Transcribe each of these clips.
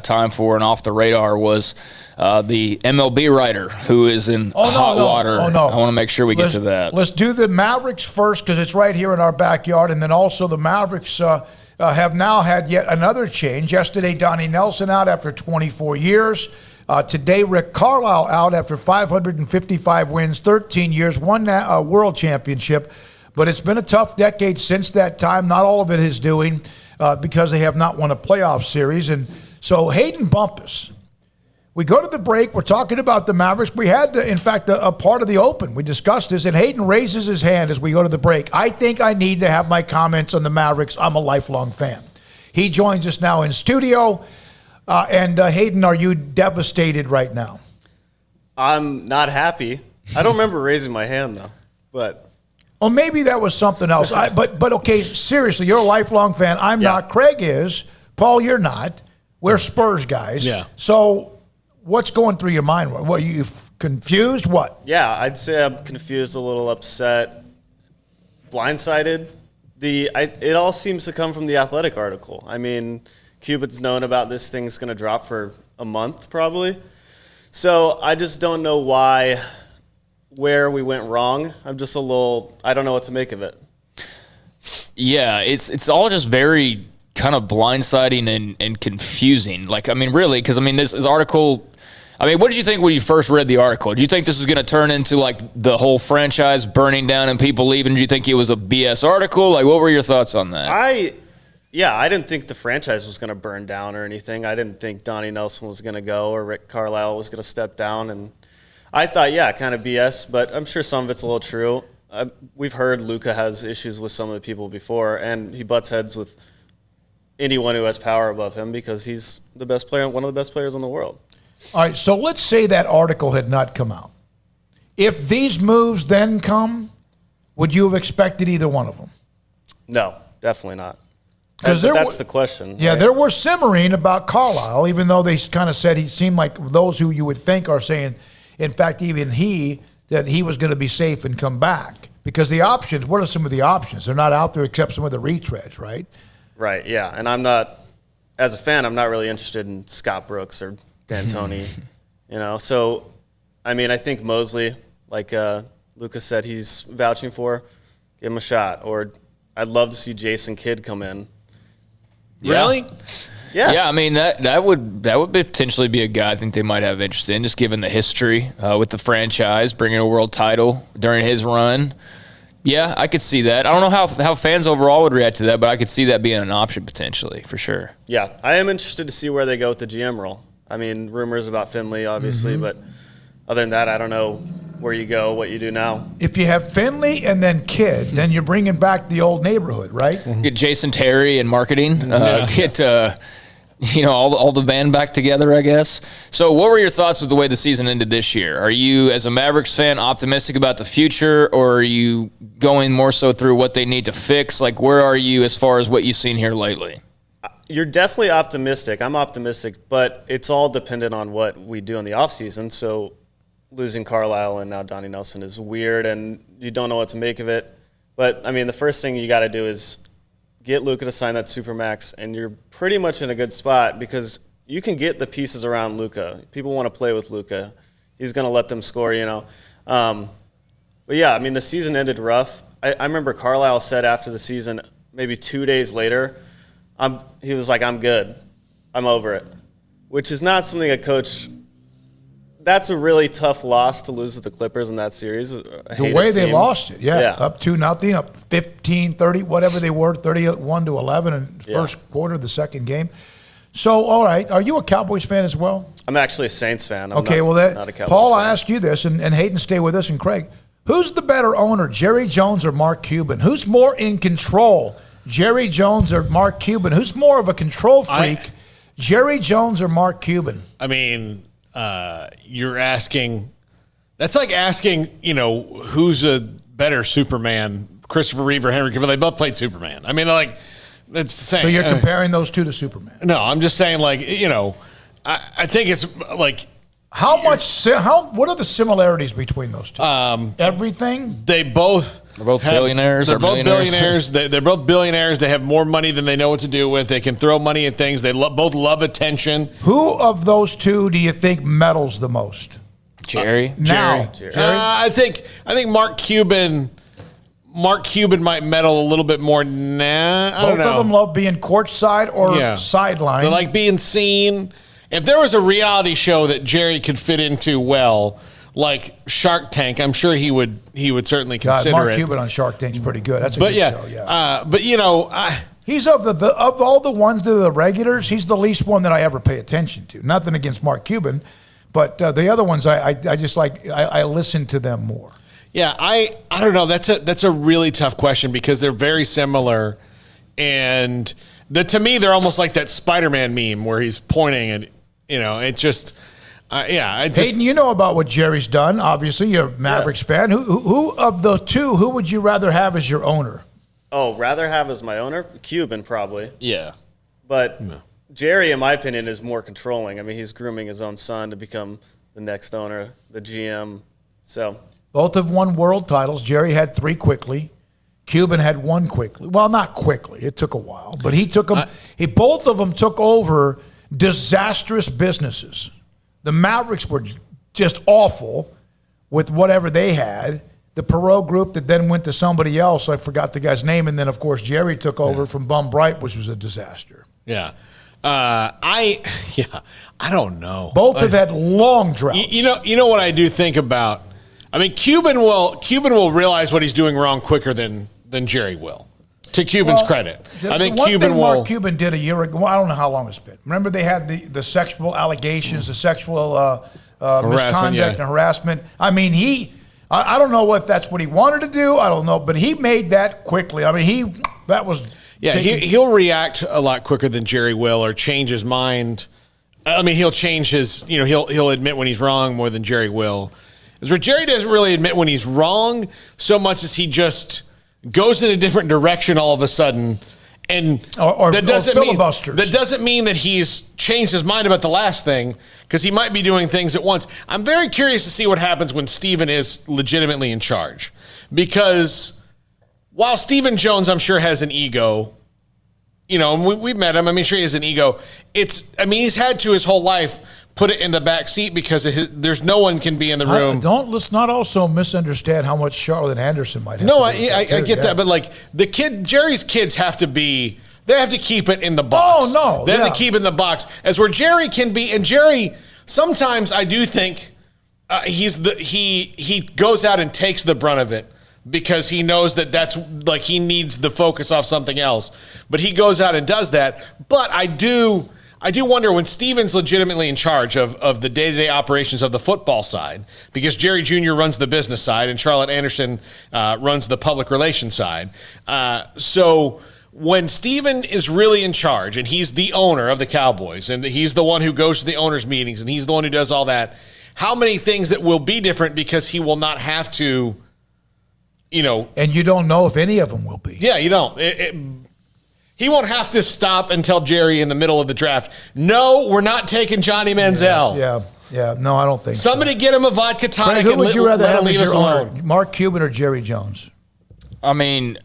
time for and off the radar was the MLB writer who is in hot water. Oh, no. I want to make sure we get to that. Let's do the Mavericks first because it's right here in our backyard, and then also the Mavericks have now had yet another change. Yesterday, Donnie Nelson out after 24 years. Today, Rick Carlisle out after 555 wins, 13 years, won a world championship. But it's been a tough decade since that time. Not all of it is doing because they have not won a playoff series. And so Hayden Bumpus, we go to the break. We're talking about the Mavericks. We had, in fact, a part of the Open. We discussed this, and Hayden raises his hand as we go to the break. I think I need to have my comments on the Mavericks. I'm a lifelong fan. He joins us now in studio. And Hayden, are you devastated right now? I'm not happy. I don't remember raising my hand, though. But oh, maybe that was something else. But okay, seriously, you're a lifelong fan. I'm not. Craig is. Paul, you're not. We're Spurs guys. Yeah. So what's going through your mind? What, are you confused? What? Yeah, I'd say I'm confused, a little upset, blindsided. It all seems to come from the Athletic article. I mean, Cuban's known about this thing's going to drop for a month probably. So I just don't know where we went wrong. I'm just I don't know what to make of it. Yeah, it's all just very kind of blindsiding and confusing. Like, I mean, really, because, I mean, this article, I mean, what did you think when you first read the article? Did you think this was going to turn into, like, the whole franchise burning down and people leaving? Did you think it was a BS article? Like, what were your thoughts on that? I didn't think the franchise was going to burn down or anything. I didn't think Donnie Nelson was going to go or Rick Carlisle was going to step down. And I thought, kind of BS, but I'm sure some of it's a little true. We've heard Luka has issues with some of the people before, and he butts heads with anyone who has power above him because he's the best player, one of the best players in the world. All right, so let's say that article had not come out. If these moves then come, would you have expected either one of them? No, definitely not. Because that's the question. Yeah, right? There were simmering about Carlisle, even though they kind of said he seemed like those who you would think are saying, in fact, even that he was going to be safe and come back. Because the options, what are some of the options? They're not out there except some of the retreads, right? Right, yeah. And I'm not, as a fan, I'm not really interested in Scott Brooks or D'Antoni, So, I mean, I think Mosley, like Luka said he's vouching for, give him a shot. Or I'd love to see Jason Kidd come in. Really? Yeah. I mean, that would potentially be a guy I think they might have interest in, just given the history with the franchise, bringing a world title during his run. Yeah, I could see that. I don't know how fans overall would react to that, but I could see that being an option potentially, for sure. Yeah, I am interested to see where they go with the GM role. I mean, rumors about Finley, obviously, but other than that, I don't know where you go, what you do now. If you have Finley and then Kidd, then you're bringing back the old neighborhood, right? Get Jason Terry in marketing. Get all the band back together, I guess. So what were your thoughts with the way the season ended this year? Are you, as a Mavericks fan, optimistic about the future, or are you going more so through what they need to fix? Like, where are you as far as what you've seen here lately? You're definitely optimistic. I'm optimistic, but it's all dependent on what we do in the offseason. So losing Carlisle and now Donnie Nelson is weird, and you don't know what to make of it. But, I mean, the first thing you got to do is get Luka to sign that Supermax, and you're pretty much in a good spot because you can get the pieces around Luka. People want to play with Luka. He's going to let them score, But, yeah, I mean, the season ended rough. I remember Carlisle said after the season, maybe 2 days later, he was like, I'm good. I'm over it, which is not something a coach – that's a really tough loss to lose to the Clippers in that series. The way they lost it, up 2-0, up 15-30, whatever they were, 31-11 in the first quarter of the second game. So, all right, are you a Cowboys fan as well? I'm actually a Saints fan. Not a Cowboys Paul, fan. I ask you this, and Hayden, stay with us, and Craig. Who's the better owner, Jerry Jones or Mark Cuban? Who's more in control, Jerry Jones or Mark Cuban? Who's more of a control freak, Jerry Jones or Mark Cuban? I mean, you're asking – that's like asking, who's a better Superman, Christopher Reeve or Henry Cavill. They both played Superman. I mean, like, it's the same. So you're comparing those two to Superman? No, I'm just saying, like, I think it's like What are the similarities between those two? Everything. They're both billionaires. They're both billionaires. They're both billionaires. They have more money than they know what to do with. They can throw money at things. They both love attention. Who of those two do you think meddles the most? Jerry. Jerry. I think Mark Cuban. Mark Cuban might meddle a little bit more now. I don't know. Both of them love being courtside or sideline. They like being seen. If there was a reality show that Jerry could fit into well, like Shark Tank, I'm sure he would certainly consider Mark it. Cuban on Shark Tank's pretty good. That's a good show. Yeah. But he's of all the ones that are the regulars, he's the least one that I ever pay attention to. Nothing against Mark Cuban, but the other ones I just like. I listen to them more. Yeah, I don't know. That's a really tough question because they're very similar, and to me they're almost like that Spider-Man meme where he's pointing and it's just Hayden, you know about what Jerry's done. Obviously, you're a Mavericks fan. Who of the two? Who would you rather have as your owner? Oh, rather have as my owner? Cuban, probably. Yeah, but Jerry, in my opinion, is more controlling. I mean, he's grooming his own son to become the next owner, the GM. So. Both have won world titles. Jerry had 3 quickly. Cuban had 1 quickly. Well, not quickly. It took a while. But he took them. Both of them took over disastrous businesses. The Mavericks were just awful with whatever they had. The Perot group that then went to somebody else. I forgot the guy's name. And then, of course, Jerry took over from Bum Bright, which was a disaster. Yeah. I don't know. Both have had long droughts. You know what I do think about? I mean, Cuban will realize what he's doing wrong quicker than Jerry will. To Cuban's credit, I think Cuban will. Mark Cuban did a year ago. Well, I don't know how long it's been. Remember, they had the sexual allegations, the sexual misconduct and harassment. I mean, I don't know if that's what he wanted to do. I don't know, but he made that quickly. I mean, he'll react a lot quicker than Jerry will, or change his mind. I mean, he'll change his. He'll admit when he's wrong more than Jerry will. Is where Jerry doesn't really admit when he's wrong so much as he just goes in a different direction all of a sudden, and that doesn't mean that he's changed his mind about the last thing, because he might be doing things at once. I'm very curious to see what happens when Steven is legitimately in charge, because while Stephen Jones, I'm sure, has an ego, and we've met him. I mean, sure, he has an ego. He's had to his whole life put it in the back seat because there's no one can be in the room. Let's not also misunderstand how much Charlotte Anderson might have. No, I get that, but like Jerry's kids have to be. They have to keep it in the box. Oh no, they have to keep it in the box, as where Jerry can be. And Jerry, sometimes I do think he goes out and takes the brunt of it, because he knows that's like he needs the focus off something else. But he goes out and does that. But I do wonder when Steven's legitimately in charge of the day-to-day operations of the football side, because Jerry Jr. runs the business side and Charlotte Anderson runs the public relations side. So when Steven is really in charge and he's the owner of the Cowboys and he's the one who goes to the owners' meetings and he's the one who does all that, how many things that will be different because he will not have to, And you don't know if any of them will be. Yeah, you don't. He won't have to stop and tell Jerry in the middle of the draft, no, we're not taking Johnny Manziel. Yeah. No, I don't think Somebody get him a vodka tonic. Craig, who would you rather have as your alone? owner, Mark Cuban or Jerry Jones? I mean,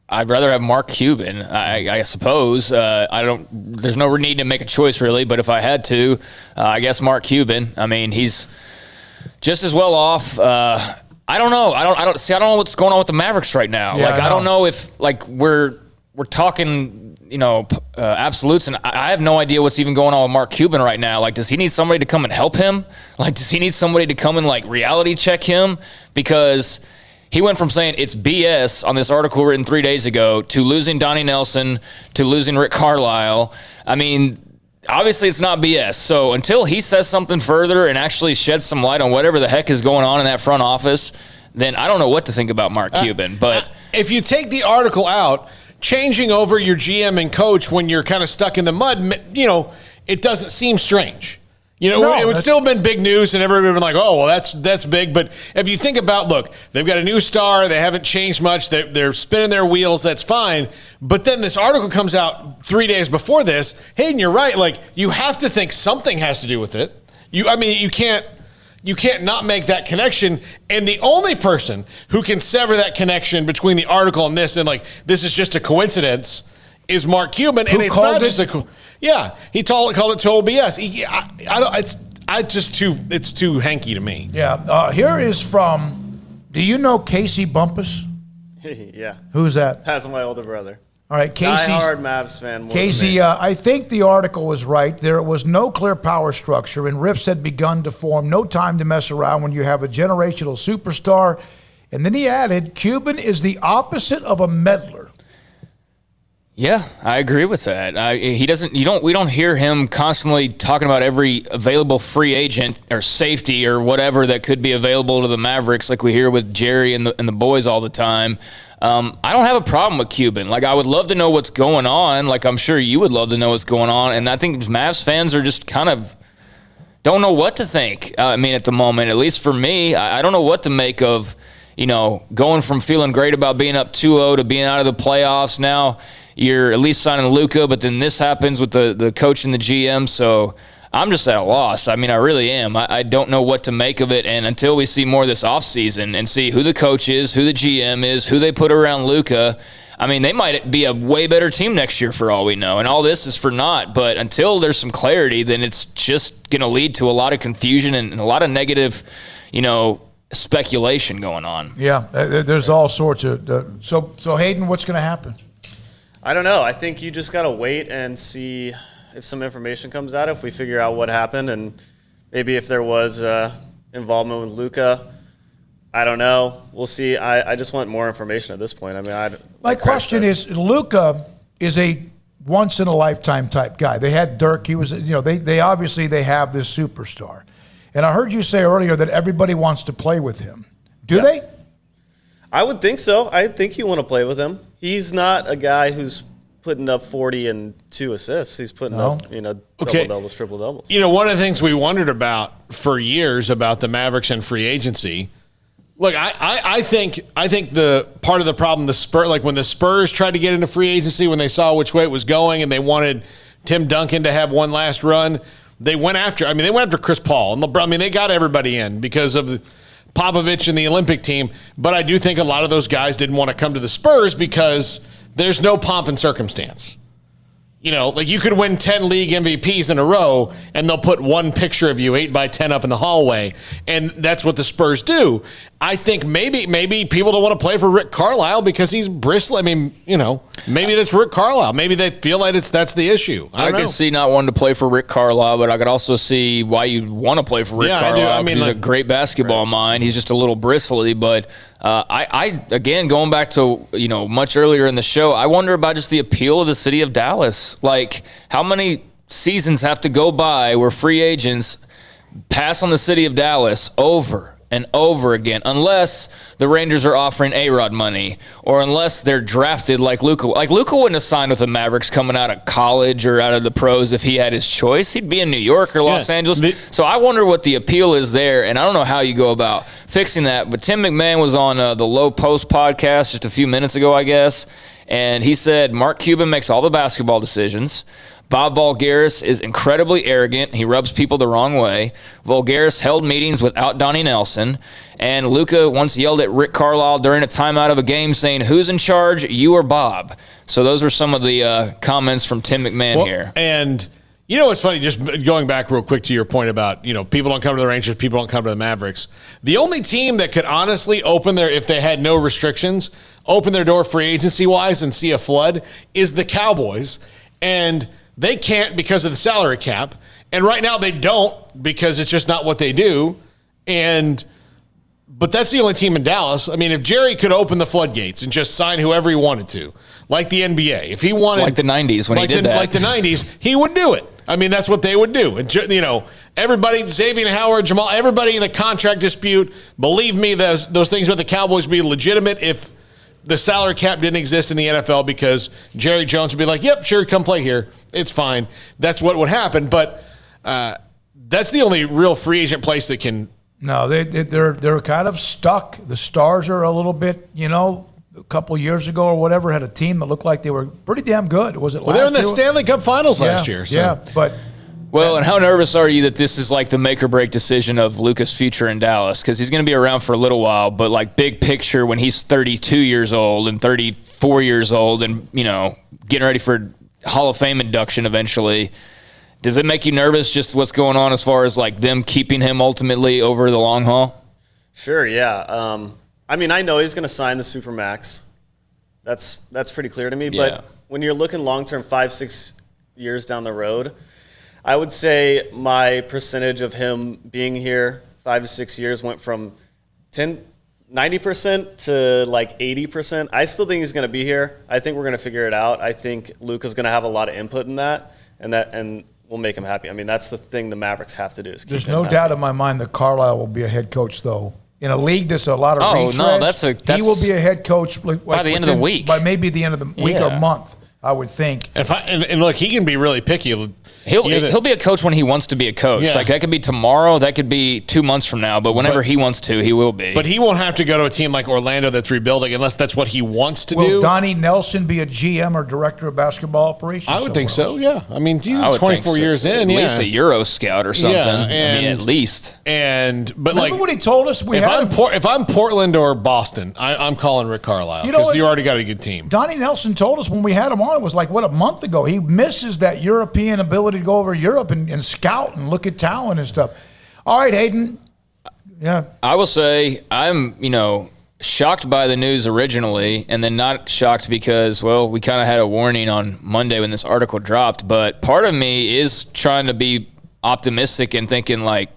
I'd rather have Mark Cuban, I suppose. There's no need to make a choice, really, but if I had to, I guess Mark Cuban. I mean, he's just as well off. I don't know. I don't know what's going on with the Mavericks right now. Yeah, I don't know if we're talking, absolutes, and I have no idea what's even going on with Mark Cuban right now. Like, does he need somebody to come and help him? Like, does he need somebody to come and reality check him? Because he went from saying it's BS on this article written 3 days ago to losing Donnie Nelson to losing Rick Carlisle. I mean, obviously it's not BS. So until he says something further and actually sheds some light on whatever the heck is going on in that front office, then I don't know what to think about Mark Cuban. But if you take the article out, changing over your GM and coach when you're kind of stuck in the mud, it doesn't seem strange. It would still have been big news, and everybody would have been like, oh, well, that's big. But if you think about, look, they've got a new star. They haven't changed much. They're spinning their wheels. That's fine. But then this article comes out 3 days before this. Hey, and you're right. You have to think something has to do with it. You can't not make that connection. And the only person who can sever that connection between the article and this, and like this is just a coincidence, is Mark Cuban. Who and it's called not it? just he called it total BS. It's too hanky to me. Yeah. Here is from, do you know Casey Bumpus? Yeah. Who's that? That's my older brother. All right, Casey. Die-hard Mavs fan. More Casey, than me. I think the article was right. There was no clear power structure, and rifts had begun to form. No time to mess around when you have a generational superstar. And then he added, Cuban is the opposite of a meddler. Yeah, I agree with that. We don't hear him constantly talking about every available free agent or safety or whatever that could be available to the Mavericks, like we hear with Jerry and the boys all the time. I don't have a problem with Cuban. Like, I would love to know what's going on. Like, I'm sure you would love to know what's going on. And I think Mavs fans are just kind of don't know what to think. At the moment, at least for me, I don't know what to make of, going from feeling great about being up 2-0 to being out of the playoffs. Now you're at least signing Luka, but then this happens with the coach and the GM. So I'm just at a loss. I really am. I don't know what to make of it. And until we see more of this offseason and see who the coach is, who the GM is, who they put around Luka, they might be a way better team next year for all we know. And all this is for naught. But until there's some clarity, then it's just going to lead to a lot of confusion and a lot of negative, speculation going on. Yeah, there's all sorts of so Hayden, what's going to happen? I don't know. I think you just got to wait and see if some information comes out, if we figure out what happened, and maybe if there was involvement with Luka. I don't know. We'll see. I just want more information at this point. My question is, Luka is a once-in-a-lifetime type guy. They had Dirk. He was, they obviously have this superstar. And I heard you say earlier that everybody wants to play with him. Do they? I would think so. I think you want to play with him. He's not a guy who's putting up 40 and 2 assists. He's putting up, double-doubles, triple-doubles. One of the things we wondered about for years about the Mavericks and free agency, look, I think the part of the problem, when the Spurs tried to get into free agency, when they saw which way it was going and they wanted Tim Duncan to have one last run, they went after Chris Paul and LeBron. They got everybody in because of Popovich and the Olympic team. But I do think a lot of those guys didn't want to come to the Spurs because there's no pomp and circumstance. You could win 10 league MVPs in a row and they'll put one picture of you 8x10 up in the hallway. And that's what the Spurs do. I think maybe people don't want to play for Rick Carlisle because he's bristly. Maybe that's Rick Carlisle. Maybe they feel like that's the issue. I could see not wanting to play for Rick Carlisle, but I could also see why you'd want to play for Rick Carlisle. He's a great basketball mind. He's just a little bristly, but I again, going back to, much earlier in the show, I wonder about just the appeal of the city of Dallas. Like, how many seasons have to go by where free agents pass on the city of Dallas over and over again, unless the Rangers are offering A-Rod money or unless they're drafted like Luka. Like, Luka wouldn't have signed with the Mavericks coming out of college or out of the pros if he had his choice. He'd be in New York or Los Angeles. So I wonder what the appeal is there, and I don't know how you go about fixing that. But Tim McMahon was on the Low Post podcast just a few minutes ago, I guess, and he said Mark Cuban makes all the basketball decisions. Bob Voulgaris is incredibly arrogant. He rubs people the wrong way. Voulgaris held meetings without Donnie Nelson. And Luka once yelled at Rick Carlisle during a timeout of a game saying, "Who's in charge, you or Bob?" So those were some of the comments from Tim McMahon here. And what's funny, just going back real quick to your point about, people don't come to the Rangers, people don't come to the Mavericks. The only team that could honestly if they had no restrictions, open their door free agency-wise and see a flood is the Cowboys. And they can't because of the salary cap. And right now they don't because it's just not what they do. But that's the only team in Dallas. If Jerry could open the floodgates and just sign whoever he wanted to, like the NBA, if he wanted... Like the 90s when he did that. Like the 90s, he would do it. That's what they would do. And, everybody, Xavier Howard, Jamal, everybody in a contract dispute, believe me, those things with the Cowboys would be legitimate if the salary cap didn't exist in the NFL, because Jerry Jones would be like, yep, sure, come play here. It's fine. That's what would happen. But that's the only real free agent place that can... No, they're kind of stuck. The Stars are a little bit, a couple years ago or whatever, had a team that looked like they were pretty damn good. Was it last year? They were in the Stanley Cup Finals last year. So. Yeah, but Well, and how nervous are you that this is like the make or break decision of Luka's future in Dallas? Because he's going to be around for a little while, but like big picture, when he's 32 years old and 34 years old and, getting ready for Hall of Fame induction eventually, does it make you nervous just what's going on as far as like them keeping him ultimately over the long haul? Sure, yeah. I know he's going to sign the Supermax. That's pretty clear to me. Yeah. But when you're looking long-term, 5-6 years down the road, I would say my percentage of him being here 5 to 6 years went from 90% to like 80%. I still think he's going to be here. I think we're going to figure it out. I think Luka's going to have a lot of input in that, and we'll make him happy. That's the thing the Mavericks have to do. Is keep There's him no happy. doubt in my mind that Carlisle will be a head coach, though. In a league that's a lot of retreads, he will be a head coach by the end of the week. By maybe the end of the week or month, I would think. And look, he can be really picky. He'll be a coach when he wants to be a coach. Yeah. Like that could be tomorrow, that could be 2 months from now, but whenever he wants to, he will be. But he won't have to go to a team like Orlando that's rebuilding unless that's what he wants to do. Will Donnie Nelson be a GM or director of basketball operations? I would think so, yeah. He's I would 24 think so. years in, At least a Euro scout or something. Yeah, at least. But remember what he told us? If I'm Portland or Boston, I'm calling Rick Carlisle because you already got a good team. Donnie Nelson told us when we had him on, it was like, a month ago. He misses that European ability to go over Europe and scout and look at talent and stuff. All right, Hayden. Yeah. I will say I'm, shocked by the news originally and then not shocked because, we kind of had a warning on Monday when this article dropped. But part of me is trying to be optimistic and thinking like,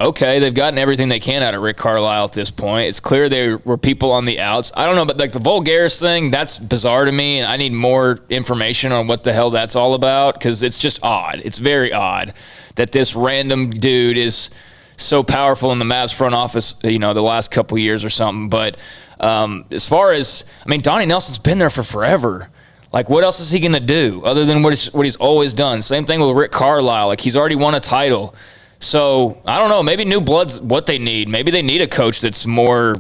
okay, they've gotten everything they can out of Rick Carlisle at this point. It's clear there were people on the outs. I don't know, but like the Vulgaris thing, that's bizarre to me, and I need more information on what the hell that's all about because it's just odd. It's very odd that this random dude is so powerful in the Mavs front office, the last couple years or something. But as far as, Donnie Nelson's been there for forever. Like, what else is he going to do other than what he's always done? Same thing with Rick Carlisle. Like, he's already won a title. So, I don't know. Maybe new blood's what they need. Maybe they need a coach that's more,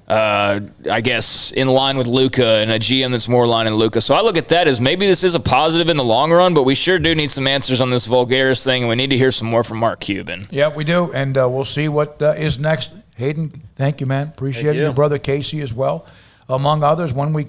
in line with Luka and a GM that's more in line with Luka. So I look at that as maybe this is a positive in the long run, but we sure do need some answers on this Vulgaris thing, and we need to hear some more from Mark Cuban. Yeah, we do, and we'll see what is next. Hayden, thank you, man. Appreciate it. Your brother Casey as well, among others. When we